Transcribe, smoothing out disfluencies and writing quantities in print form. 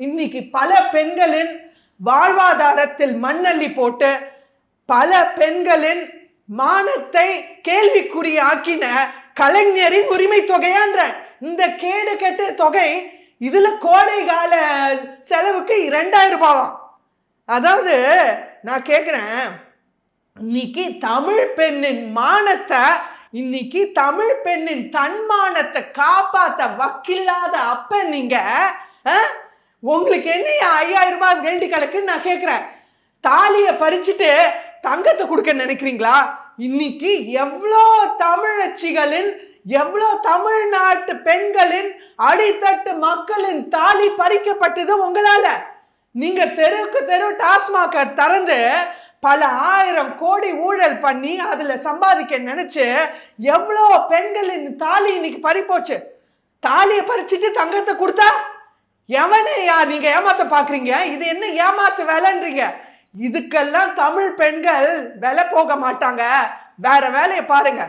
இன்னைக்கு பல பெண்களின் வாழ்வாதாரத்தில் மண்ணள்ளி போட்டு பல பெண்களின் மானத்தை கேள்விக்குறியாக்கின கலைஞரின் உரிமை தொகையான்ற இந்த கேடு கெட்ட தொகை இதுல கோடை கால செலவுக்கு 2000 ரூபாவாம். அதாவது நான் கேட்கிறேன், இன்னைக்கு தமிழ் பெண்ணின் மானத்தை, இன்னைக்கு தமிழ் பெண்ணின் தன்மானத்தை காப்பாத்த வக்கில்லாத அப்ப நீங்க உங்களுக்கு என்ன 5000 ரூபாய் வேண்டி கிடக்குன்னு நான் கேட்கிறேன். தாலியை பறிச்சுட்டு தங்கத்தை கொடுக்க நினைக்கிறீங்களா? இன்னைக்கு எவ்வளோ தமிழச்சிகளின், எவ்வளோ தமிழ்நாட்டு பெண்களின், அடித்தட்டு மக்களின் தாலி பறிக்கப்பட்டது உங்களால. நீங்க தெருவுக்கு தெரு டாஸ்மாக் திறந்து பல 1000 கோடி ஊழல் பண்ணி அதுல சம்பாதிக்க நினைச்சு எவ்வளோ பெண்களின் தாலி இன்னைக்கு பறிப்போச்சு. தாலியை பறிச்சுட்டு தங்கத்தை கொடுத்தா எவனையா நீங்க ஏமாத்த பாக்குறீங்க? இது என்ன ஏமாத்து வேலைன்றீங்க? இதுக்கெல்லாம் தமிழ் பெண்கள் விலை போக மாட்டாங்க. வேற வேலையை பாருங்க.